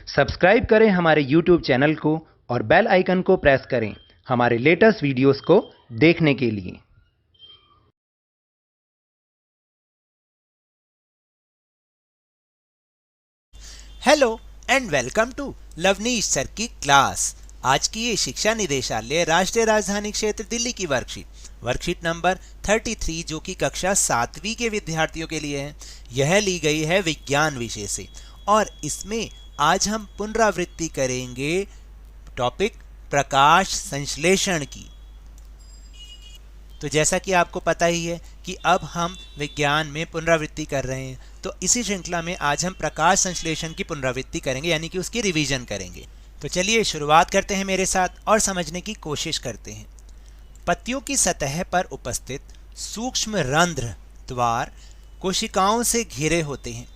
Subscribe करें हमारे YouTube channel को और बेल आइकन को प्रेस करें हमारे लेटेस्ट वीडियोस को देखने के लिए। Hello and welcome to Lavneesh sir की क्लास। आज की ये शिक्षा निदेशालय राष्ट्रीय राजधानी क्षेत्र दिल्ली की वर्कशीट नंबर 33 जो कि कक्षा 7वीं के विद्यार्थियों के लिए है। यह ली गई है विज्ञान विषय से और इसमें आज हम पुनरावृत्ति करेंगे टॉपिक प्रकाश संश्लेषण की। तो जैसा कि आपको पता ही है कि अब हम विज्ञान में पुनरावृत्ति कर रहे हैं, तो इसी श्रृंखला में आज हम प्रकाश संश्लेषण की पुनरावृत्ति करेंगे, यानी कि उसकी रिवीजन करेंगे। तो चलिए शुरुआत करते हैं मेरे साथ और समझने की कोशिश करते हैं। पत्तियों की सतह पर उपस्थित सूक्ष्म रंध्र द्वार कोशिकाओं से घिरे होते हैं।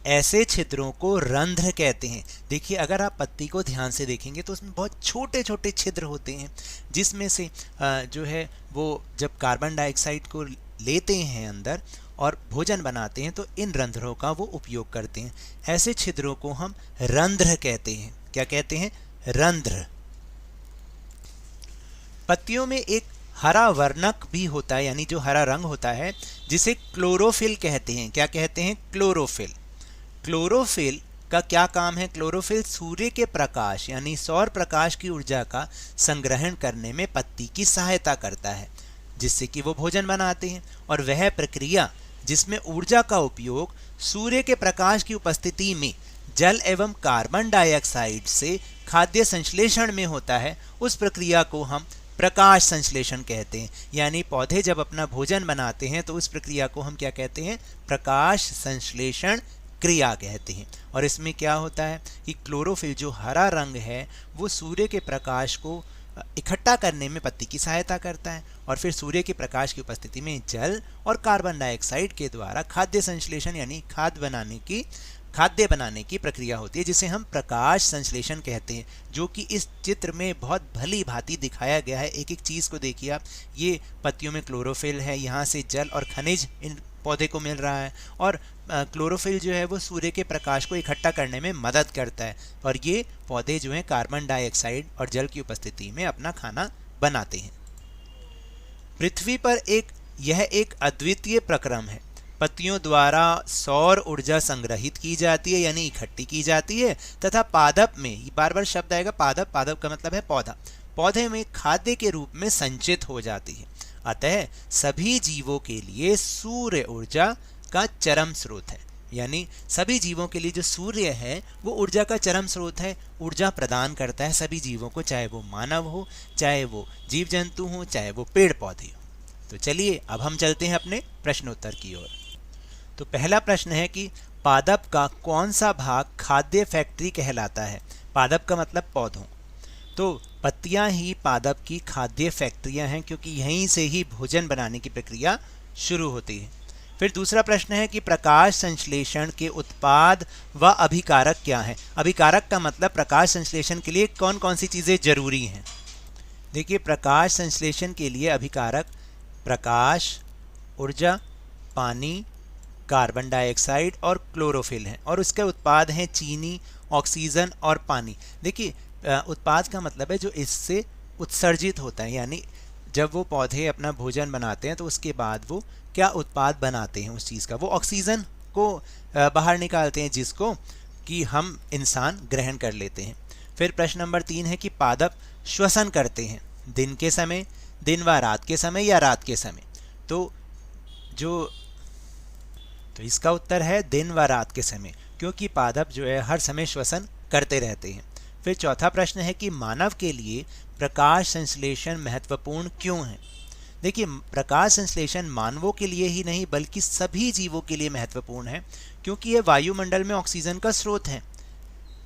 ऐसे छिद्रों को रंध्र कहते हैं। देखिए, अगर आप पत्ती को ध्यान से देखेंगे तो उसमें बहुत छोटे छोटे छिद्र होते हैं, जिसमें से जो है वो जब कार्बन डाइऑक्साइड को लेते हैं अंदर और भोजन बनाते हैं तो इन रंध्रों का वो उपयोग करते हैं। ऐसे छिद्रों को हम रंध्र कहते हैं। क्या कहते हैं? रंध्र। पत्तियों में एक हरा वर्णक भी होता है, यानी जो हरा रंग होता है, जिसे क्लोरोफिल कहते हैं। क्या कहते हैं? क्लोरोफिल। क्लोरोफिल का क्या काम है? क्लोरोफिल सूर्य के प्रकाश यानी सौर प्रकाश की ऊर्जा का संग्रहण करने में पत्ती की सहायता करता है, जिससे कि वो भोजन बनाते हैं। और वह प्रक्रिया जिसमें ऊर्जा का उपयोग सूर्य के प्रकाश की उपस्थिति में जल एवं कार्बन डाइऑक्साइड से खाद्य संश्लेषण में होता है, उस प्रक्रिया को हम प्रकाश संश्लेषण कहते हैं। यानी पौधे जब अपना भोजन बनाते हैं तो उस प्रक्रिया को हम क्या कहते हैं? प्रकाश संश्लेषण क्रिया कहते हैं। और इसमें क्या होता है कि क्लोरोफिल जो हरा रंग है वो सूर्य के प्रकाश को इकट्ठा करने में पत्ती की सहायता करता है, और फिर सूर्य के प्रकाश की उपस्थिति में जल और कार्बन डाइऑक्साइड के द्वारा खाद्य संश्लेषण यानी खाद्य बनाने की प्रक्रिया होती है, जिसे हम प्रकाश संश्लेषण कहते हैं, जो कि इस चित्र में बहुत भली भांति दिखाया गया है। एक एक चीज़ को देखिए आप। ये पत्तियों में क्लोरोफिल है, यहाँ से जल और खनिज इन पौधे को मिल रहा है, और क्लोरोफिल जो है वो सूर्य के प्रकाश को इकट्ठा करने में मदद करता है, और ये पौधे जो हैं कार्बन डाइऑक्साइड और जल की उपस्थिति में अपना खाना बनाते हैं। पृथ्वी पर यह एक अद्वितीय प्रक्रम है। पत्तियों द्वारा सौर ऊर्जा संग्रहित की जाती है, यानी इकट्ठी की जाती है, तथा पादप में, बार बार शब्द आएगा पादप, पादप का मतलब है पौधा, पौधे में खाद्य के रूप में संचित हो जाती है। अतः सभी जीवों के लिए सूर्य ऊर्जा का चरम स्रोत है। यानी सभी जीवों के लिए जो सूर्य है वो ऊर्जा का चरम स्रोत है, ऊर्जा प्रदान करता है सभी जीवों को, चाहे वो मानव हो, चाहे वो जीव जंतु हो, चाहे वो पेड़ पौधे हो। तो चलिए अब हम चलते हैं अपने प्रश्नोत्तर की ओर। तो पहला प्रश्न है कि पादप का कौन सा भाग खाद्य फैक्ट्री कहलाता है? पादप का मतलब पौधों। तो पत्तियां ही पादप की खाद्य फैक्ट्रियां हैं, क्योंकि यहीं से ही भोजन बनाने की प्रक्रिया शुरू होती है। फिर दूसरा प्रश्न है कि प्रकाश संश्लेषण के उत्पाद व अभिकारक क्या हैं? अभिकारक का मतलब प्रकाश संश्लेषण के लिए कौन कौन सी चीज़ें जरूरी हैं। देखिए, प्रकाश संश्लेषण के लिए अभिकारक प्रकाश, ऊर्जा, पानी, कार्बन डाइऑक्साइड और क्लोरोफिल हैं, और उसके उत्पाद हैं चीनी, ऑक्सीजन और पानी। देखिए, उत्पाद का मतलब है जो इससे उत्सर्जित होता है, यानी जब वो पौधे अपना भोजन बनाते हैं तो उसके बाद वो क्या उत्पाद बनाते हैं उस चीज़ का, वो ऑक्सीजन को बाहर निकालते हैं, जिसको कि हम इंसान ग्रहण कर लेते हैं। फिर प्रश्न नंबर 3 है कि पादप श्वसन करते हैं दिन के समय, दिन व रात के समय या रात के समय? तो इसका उत्तर है दिन व रात के समय, क्योंकि पादप जो है हर समय श्वसन करते रहते हैं। फिर चौथा प्रश्न है कि मानव के लिए प्रकाश संश्लेषण महत्वपूर्ण क्यों है? देखिए, प्रकाश संश्लेषण मानवों के लिए ही नहीं बल्कि सभी जीवों के लिए महत्वपूर्ण है, क्योंकि यह वायुमंडल में ऑक्सीजन का स्रोत है।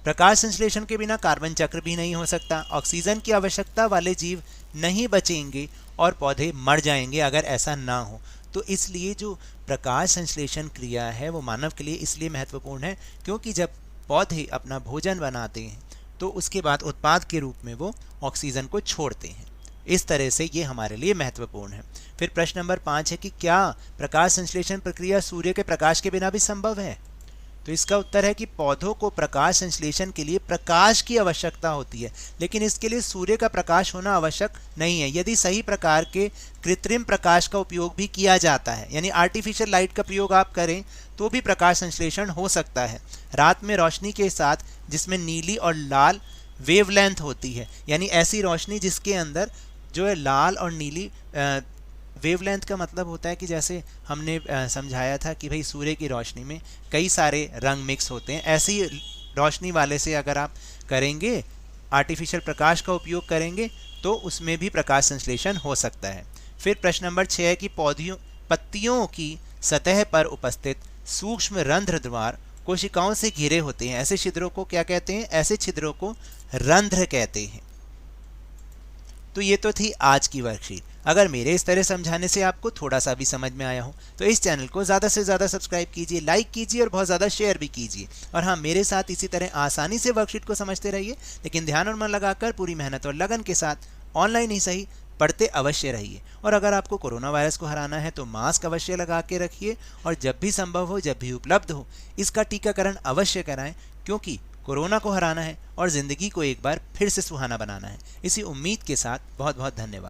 प्रकाश संश्लेषण के बिना कार्बन चक्र भी नहीं हो सकता, ऑक्सीजन की आवश्यकता वाले जीव नहीं बचेंगे और पौधे मर जाएंगे अगर ऐसा ना हो। तो इसलिए जो प्रकाश संश्लेषण क्रिया है वो मानव के लिए इसलिए महत्वपूर्ण है, क्योंकि जब पौधे अपना भोजन बनाते हैं तो उसके बाद उत्पाद के रूप में वो ऑक्सीजन को छोड़ते हैं। इस तरह से ये हमारे लिए महत्वपूर्ण है। फिर प्रश्न नंबर 5 है कि क्या प्रकाश संश्लेषण प्रक्रिया सूर्य के प्रकाश के बिना भी संभव है? तो इसका उत्तर है कि पौधों को प्रकाश संश्लेषण के लिए प्रकाश की आवश्यकता होती है, लेकिन इसके लिए सूर्य का प्रकाश होना आवश्यक नहीं है। यदि सही प्रकार के कृत्रिम प्रकाश का उपयोग भी किया जाता है, यानी आर्टिफिशियल लाइट का प्रयोग आप करें, तो भी प्रकाश संश्लेषण हो सकता है। रात में रोशनी के साथ जिसमें नीली और लाल वेवलेंथ होती है, यानी ऐसी रोशनी जिसके अंदर जो है लाल और नीली वेवलेंथ का मतलब होता है कि जैसे हमने समझाया था कि भाई सूर्य की रोशनी में कई सारे रंग मिक्स होते हैं, ऐसी रोशनी वाले से अगर आप करेंगे, आर्टिफिशियल प्रकाश का उपयोग करेंगे, तो उसमें भी प्रकाश संश्लेषण हो सकता है। फिर प्रश्न नंबर 6 है कि पत्तियों की सतह पर उपस्थित सूक्ष्म रंध्र द्वार कोशिकाओं से घिरे होते हैं। ऐसे छिद्रों को क्या कहते हैं? ऐसे छिद्रों को रंध्र कहते हैं। तो ये तो थी आज की वर्कशीट। अगर मेरे इस तरह समझाने से आपको थोड़ा सा भी समझ में आया हो तो इस चैनल को ज़्यादा से ज़्यादा सब्सक्राइब कीजिए, लाइक कीजिए और बहुत ज़्यादा शेयर भी कीजिए। और हाँ, मेरे साथ इसी तरह आसानी से वर्कशीट को समझते रहिए, लेकिन ध्यान और मन लगाकर पूरी मेहनत और लगन के साथ ऑनलाइन ही सही पढ़ते अवश्य रहिए। और अगर आपको कोरोना वायरस को हराना है तो मास्क अवश्य लगा के रखिए, और जब भी संभव हो, जब भी उपलब्ध हो, इसका टीकाकरण अवश्य कराएं, क्योंकि कोरोना को हराना है और ज़िंदगी को एक बार फिर से सुहाना बनाना है। इसी उम्मीद के साथ बहुत बहुत धन्यवाद।